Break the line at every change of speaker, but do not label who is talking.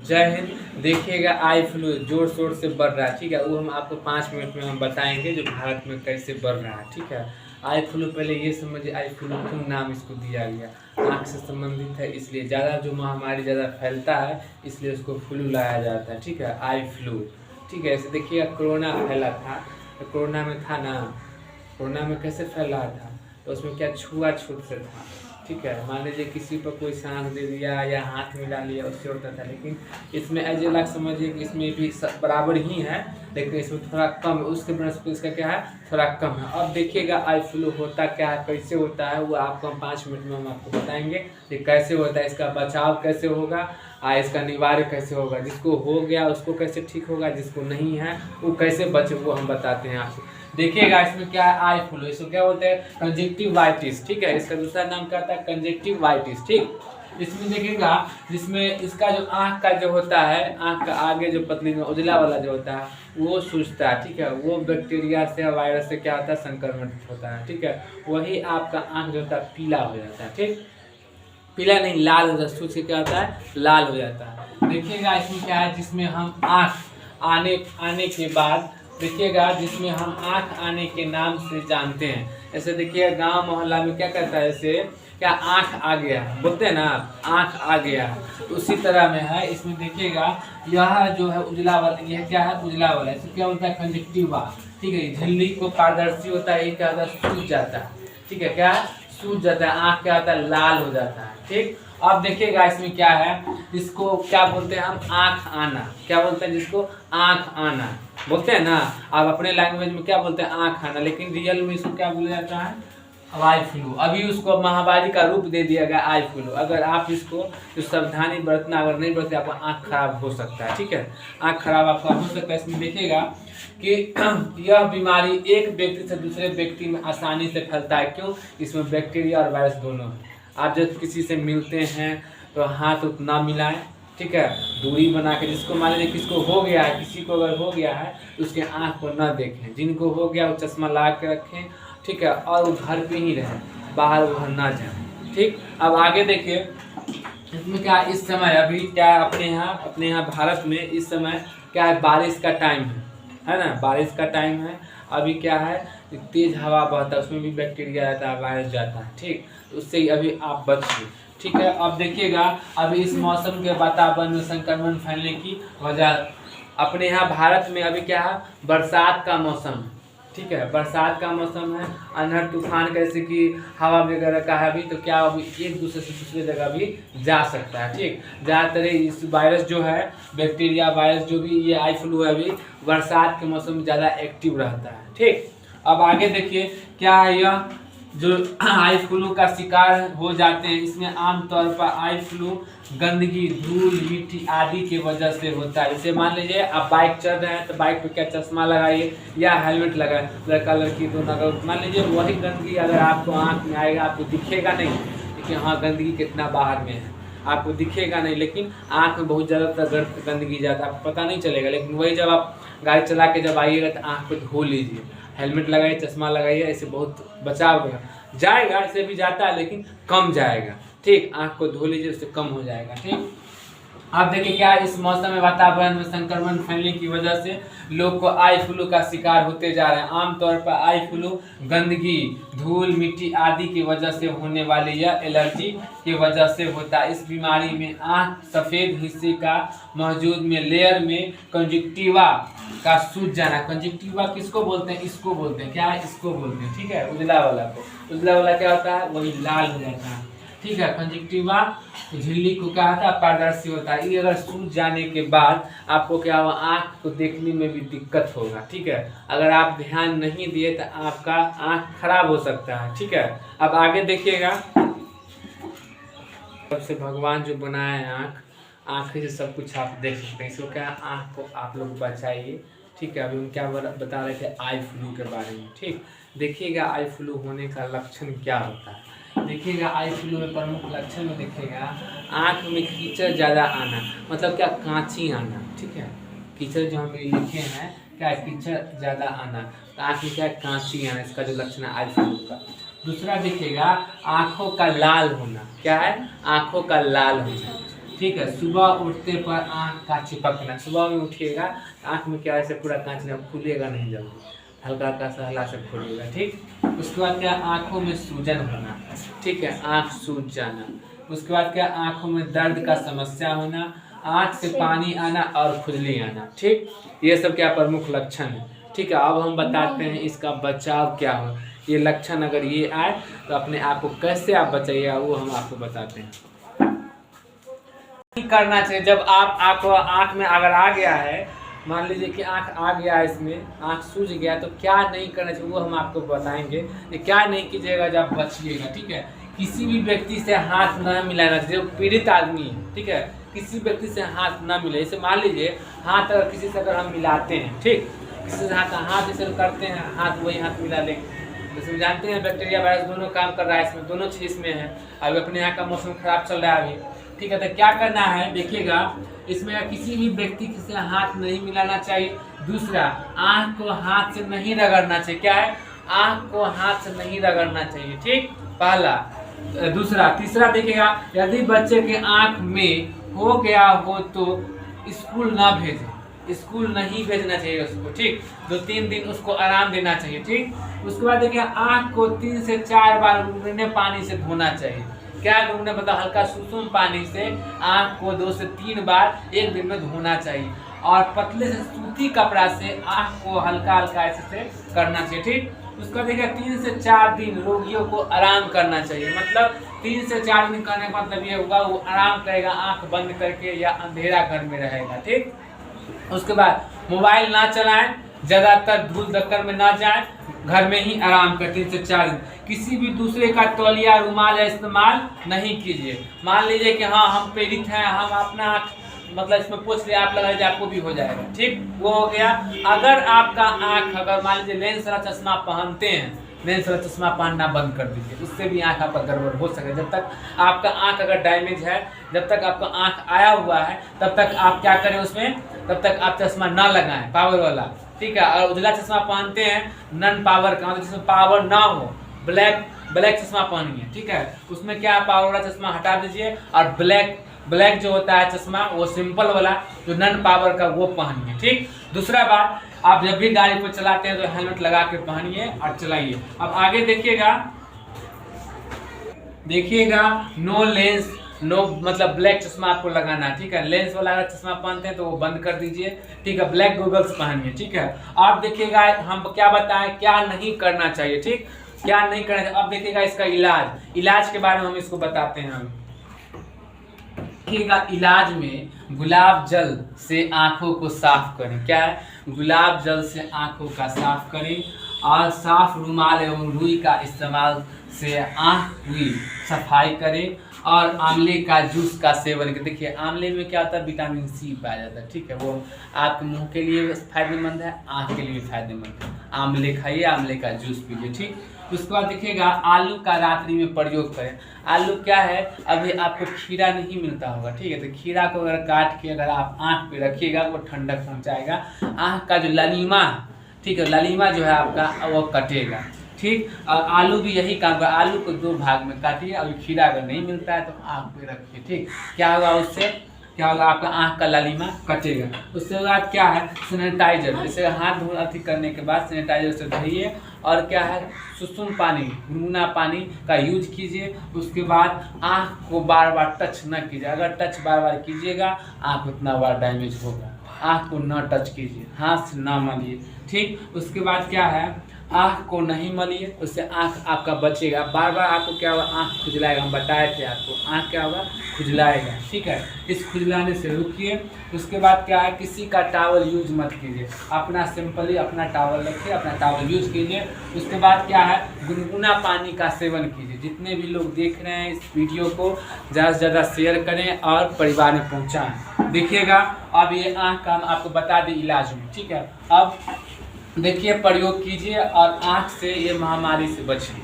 जय हिंद। देखिएगा eye flu जोर शोर से बढ़ रहा है, ठीक है। वो हम आपको 5 मिनट में हम बताएंगे जो भारत में कैसे बढ़ रहा है, ठीक है। आई फ्लू, पहले ये समझिए आई फ्लू क्यों नाम इसको दिया गया। आँख से संबंधित है, इसलिए ज़्यादा जो महामारी ज़्यादा फैलता है इसलिए उसको फ्लू लाया जाता है, ठीक है। आई फ्लू, ठीक है। ऐसे देखिएगा कोरोना फैला था, तो कोरोना में था ना, कोरोना में कैसे फैल रहा था, तो उसमें क्या छुआछूत से था, ठीक है। मान लीजिए किसी पर कोई सांस दे दिया या हाथ मिला लिया उससे होता था, लेकिन इसमें एज ए लाख समझिए कि इसमें भी बराबर ही है, लेकिन इसमें थोड़ा कम है। उसके बनस्पत इसका क्या है, थोड़ा कम है। अब देखिएगा आई फ्लू होता क्या है, कैसे होता है, वो आपको हम 5 मिनट में हम आपको बताएंगे कि कैसे होता है, इसका बचाव कैसे होगा, इसका निवारण कैसे होगा, जिसको हो गया उसको कैसे ठीक होगा, जिसको नहीं है वो कैसे बचे, वो हम बताते हैं आपको। देखिएगा इसमें क्या है, आई फ्लू, इसको क्या बोलते हैं, कंजक्टिवाइटिस, ठीक है। इसका दूसरा नाम क्या होता है, कंजक्टिवाइटिस, ठीक। इसमें देखिएगा जिसमें इसका जो आँख का जो होता है, आँख का आगे जो पतली में उजला वाला जो होता है वो सूजता है, ठीक है। वो बैक्टीरिया से वायरस से क्या होता है, संक्रमण होता है, ठीक है। वही आपका आँख जो होता है पीला हो जाता है, ठीक। पीला नहीं, लाल हो जाता है, सूज के क्या होता है, लाल हो जाता है। देखिएगा इसमें क्या है, जिसमें हम आँख आने के बाद देखिएगा, जिसमें हम आँख आने के नाम से जानते हैं। ऐसे देखिए गांव मोहल्ला में क्या कहता है, ऐसे क्या आँख आ गया बोलते हैं ना, आँख आ गया, उसी तरह में है। इसमें देखिएगा यह जो है उजला वाला, यह क्या है, उजला वाला, इसे क्या होता है, कंजक्टिवा, ठीक है। झिल्ली को पारदर्शी होता है, ये क्या होता है, सूज जाता है, ठीक है। क्या सूज जाता है, आँख क्या होता है, लाल हो जाता है, ठीक। अब देखिएगा इसमें क्या है, इसको क्या बोलते हैं हम, आँख आना, क्या बोलते हैं जिसको, आँख आना बोलते हैं ना। आप अपने लैंग्वेज में क्या बोलते हैं, आँख आना, लेकिन रियल में इसको क्या बोला जाता है, आई फ्लू। अभी उसको महामारी का रूप दे दिया गया आई फ्लू। अगर आप इसको जो सावधानी बरतना अगर नहीं बरते, आपका आँख खराब हो सकता है, ठीक है। आँख खराब आपका हो सकता है। इसमें देखिएगा कि यह बीमारी एक व्यक्ति से दूसरे व्यक्ति में आसानी से फैलता है, क्यों, इसमें बैक्टीरिया और वायरस दोनों है। आप जब किसी से मिलते हैं तो हाथ ना मिलाएं, ठीक है, दूरी बना के। जिसको मान लीजिए किसको हो गया है, किसी को अगर हो गया है तो उसके आँख को ना देखें, जिनको हो गया वो चश्मा लगा के रखें, ठीक है, और वो घर पे ही रहें, बाहर उधर ना जाए, ठीक। अब आगे देखिए इसमें क्या, इस समय अभी क्या अपने यहाँ भारत में इस समय क्या है, बारिश का टाइम है ना, बारिश का टाइम है। अभी क्या है, तेज हवा बहता है, उसमें भी बैक्टीरिया जाता है, वायरस जाता है, ठीक। उससे अभी आप बचिए, ठीक है। अब देखिएगा अभी इस मौसम के वातावरण में संक्रमण फैलने की वजह, अपने यहाँ भारत में अभी क्या है, बरसात का मौसम है, ठीक है। बरसात का मौसम है, अंधड़ तूफान कैसे कि हवा वगैरह का है अभी, तो क्या अभी एक दूसरे से दूसरी जगह भी जा सकता है, ठीक। ज़्यादातर इस वायरस जो है, बैक्टीरिया वायरस जो भी ये आई फ्लू है, अभी बरसात के मौसम में ज़्यादा एक्टिव रहता है, ठीक। अब आगे देखिए क्या है, यह जो आई फ्लू का शिकार हो जाते हैं, इसमें आमतौर पर आई फ्लू गंदगी, धूल, मिट्टी आदि की वजह से होता है। जैसे मान लीजिए आप बाइक चल रहे हैं तो बाइक पे क्या चश्मा लगाइए या हेलमेट लगाए, लड़का लड़की दोनों अगर मान लीजिए वही गंदगी अगर आपको आँख में आएगा, आपको दिखेगा नहीं, देखिए हाँ गंदगी कितना बाहर में है, आपको दिखेगा नहीं, लेकिन आँख में बहुत ज़्यादा गंदगी जाता है, आपको पता नहीं चलेगा। लेकिन वही जब आप गाड़ी चला के जब आइएगा तो आँख पे धो लीजिए, हेलमेट लगाइए, चश्मा लगाइए, ऐसे बहुत बचाव होगा। जाएगा, ऐसे भी जाता है लेकिन कम जाएगा, ठीक। आँख को धो लीजिए, उससे कम हो जाएगा, ठीक। अब देखिए क्या, इस मौसम में वातावरण में संक्रमण फैलने की वजह से लोग को आई फ्लू का शिकार होते जा रहे हैं। आमतौर पर आई फ्लू गंदगी, धूल, मिट्टी आदि की वजह से होने वाली यह एलर्जी की वजह से होता है। इस बीमारी में आँख सफ़ेद हिस्से का मौजूद में लेयर में कंजक्टिवा का सूज जाना। कंजक्टिवा किसको बोलते हैं, इसको बोलते हैं, क्या है, इसको बोलते हैं, ठीक है। उजला वाला को, उजला वाला क्या होता है, वही लाल हो जाता है, ठीक है। कंजक्टिवा झिल्ली को क्या होता है, पारदर्शी होता है। ये अगर सूज जाने के बाद आपको क्या होगा, आँख को देखने में भी दिक्कत होगा, ठीक है। अगर आप ध्यान नहीं दिए तो आपका आँख खराब हो सकता है, ठीक है। अब आगे देखिएगा, सबसे भगवान जो बनाया है आँख से सब कुछ आप देख सकते हैं। इसको क्या, आँख को आप लोग बचाइए, ठीक है। अभी हम क्या बता रहे थे, आई फ्लू के बारे में, ठीक। देखिएगा आई फ्लू होने का लक्षण क्या होता है। देखिएगा आई फ्लू में प्रमुख लक्षण में देखिएगा, आँख में कीचड़ ज़्यादा आना, मतलब क्या, कांची आना, ठीक है। कीचड़ जो हम लिखे हैं, क्या, कीचड़ ज़्यादा आना, तो आँख में क्या, कांची आना, इसका जो लक्षण है आई फ्लू का। दूसरा देखिएगा, आँखों का लाल होना, क्या है, आँखों का लाल होना, ठीक है। सुबह उठते पर आँख का चिपकना, सुबह में उठिएगा आँख में क्या ऐसे पूरा कांच खुलेगा नहीं जल्दी, हल्का हल्का सा हल्का से खुलेगा, ठीक। उसके बाद क्या, आँखों में सूजन होना, ठीक है, आँख सूज जाना। उसके बाद क्या, आँखों में दर्द का समस्या होना, आँख से पानी आना और खुजली आना, ठीक। ये सब क्या प्रमुख लक्षण है, ठीक है। अब हम बताते हैं इसका बचाव क्या हो। ये लक्षण अगर ये आए तो अपने आप को कैसे आप बचाइएगा वो हम आपको बताते हैं। करना चाहिए जब आप आँख में अगर आ गया है, मान लीजिए कि आँख आ गया है, इसमें आँख सूज गया, तो क्या नहीं करना चाहिए वो हम आपको बताएंगे। ये क्या नहीं कीजिएगा जब बचिएगा, ठीक है। किसी भी व्यक्ति से हाथ न मिलाना चाहिए, जो पीड़ित आदमी है, ठीक है, किसी व्यक्ति से हाथ न मिले। जैसे मान लीजिए हाथ अगर किसी से अगर हम मिलाते हैं, ठीक, किसी से हाथ जैसे करते हैं, हाथ वही हाथ मिला लेंगे। जैसे जानते हैं बैक्टीरिया वायरस दोनों काम कर रहा है इसमें, दोनों चीज़ इसमें है। अभी अपने यहाँ का मौसम खराब चल रहा है अभी, ठीक है। तो क्या करना है देखिएगा, इसमें किसी भी व्यक्ति से हाथ नहीं मिलाना चाहिए। दूसरा, आँख को हाथ से नहीं रगड़ना चाहिए। क्या है, आँख को हाथ से नहीं रगड़ना चाहिए, ठीक, पहला। दूसरा, तीसरा देखिएगा, यदि बच्चे के आँख में हो गया हो तो स्कूल ना भेजें, स्कूल नहीं भेजना चाहिए उसको, ठीक। 2-3 दिन उसको आराम देना चाहिए, ठीक। उसके बाद देखिए, आँख को 3 से 4 बार गुनगुने पानी से धोना चाहिए। क्या गुनगुने मतलब हल्का सुसुम पानी से आँख को 2 से 3 बार एक दिन में धोना चाहिए। और पतले से सूती कपड़ा से आँख को हल्का हल्का ऐसे करना चाहिए, ठीक। उसका देखिए 3 से 4 दिन रोगियों को आराम करना चाहिए। मतलब 3 से 4 दिन करने का मतलब ये होगा वो आराम करेगा आँख बंद करके या अंधेरा घर में रहेगा, ठीक। उसके बाद मोबाइल ना चलाएं, ज़्यादातर धूल धक्कर में ना जाएं, घर में ही आराम कर 3 से 4 दिन। किसी भी दूसरे का तौलिया रुमाल या इस्तेमाल नहीं कीजिए। मान लीजिए कि हाँ हम पीड़ित हैं, हम अपना मतलब इसमें पूछ लिया, आप लगा लीजिए आपको भी हो जाएगा, ठीक, वो हो गया। अगर आपका आँख अगर मान लीजिए लेंस वाला चश्मा पहनते हैं, लेंस वाला चश्मा पहनना बंद कर दीजिए, उससे भी आँख आपका गड़बड़ हो सके। जब तक आपका आँख अगर डैमेज है, जब तक आपका आँख आया हुआ है, तब तक आप क्या करें उसमें, तब तक आप चश्मा ना लगाएं पावर वाला, ठीक है। और उजला चश्मा पहनते हैं नन पावर का, मतलब जिसमें पावर ना हो, ब्लैक चश्मा पहनिए, ठीक है। उसमें क्या पावर वाला चश्मा हटा दीजिए और ब्लैक जो होता है चश्मा वो सिंपल वाला जो नन पावर का वो पहनिए, ठीक। दूसरा बात, आप जब भी गाड़ी को चलाते हैं तो हेलमेट लगा के पहनिए और चलाइए। अब आगे देखिएगा नो लेंस, नो मतलब ब्लैक चश्मा आपको लगाना है, ठीक है। लेंस वाला अगर चश्मा पहनते हैं तो वो बंद कर दीजिए, ठीक है। ब्लैक गॉगल्स पहनिए, ठीक है। अब देखिएगा हम क्या बताएं क्या नहीं करना चाहिए, ठीक, क्या नहीं करना चाहिए। अब देखिएगा इसका इलाज के बारे में हम इसको बताते हैं। हम देखिएगा इलाज में गुलाब जल से आँखों को साफ करें। क्या है, गुलाब जल से आँखों का साफ करें और साफ रुमाल एवं रुई का इस्तेमाल से आँख की सफाई करें और आंवले का जूस का सेवन करें। देखिए आंवले में क्या होता है, विटामिन सी पाया जाता है, ठीक है। वो आपके मुंह के लिए फायदेमंद है, आँख के लिए भी फायदेमंद है। आंवले खाइए, आंवले का जूस पीजिए, ठीक। उसके बाद देखिएगा आलू का रात्रि में प्रयोग करें। आलू क्या है, अभी आपको खीरा नहीं मिलता होगा, ठीक है, तो खीरा को अगर काट के अगर आप आँख पे रखिएगा वो ठंडक पहुँचाएगा, आँख का जो ललीमा, ठीक है, ललीमा जो है आपका वो कटेगा, ठीक। और आलू भी यही काम कर, आलू को 2 भाग में काटिए, अभी खीरा अगर नहीं मिलता है तो आँख पे रखिए, ठीक। क्या होगा उससे, क्या होगा, आपका आँख का लालिमा कटेगा। उसके बाद क्या है, सैनिटाइजर, जैसे हाथ धो अथी करने के बाद सैनिटाइजर से धोइए और क्या है, सुसुम पानी, गुनगुना पानी का यूज कीजिए। उसके बाद आँख को बार बार टच न कीजिए, अगर टच बार बार कीजिएगा आँख उतना बार डैमेज होगा। आँख को न टच कीजिए, हाथ से ना मलिए, ठीक। उसके बाद क्या है, आँख को नहीं मलिए, उससे आँख आपका बचेगा। बार बार आपको क्या होगा, आँख खुजलाएगा, हम बताए थे आपको, आँख क्या होगा, खुजलाएगा, ठीक है। इस खुजलाने से रुकिए। उसके बाद क्या है, किसी का टॉवल यूज मत कीजिए, अपना सिंपली अपना टॉवल रखिए, अपना टॉवल यूज कीजिए। उसके बाद क्या है, गुनगुना पानी का सेवन कीजिए। जितने भी लोग देख रहे हैं इस वीडियो को ज़्यादा से ज़्यादा शेयर करें और परिवार में पहुँचाएँ। देखिएगा अब ये आँख का हम आपको बता दें इलाज में, ठीक है। अब देखिए प्रयोग कीजिए और आँख से ये महामारी से बचिए।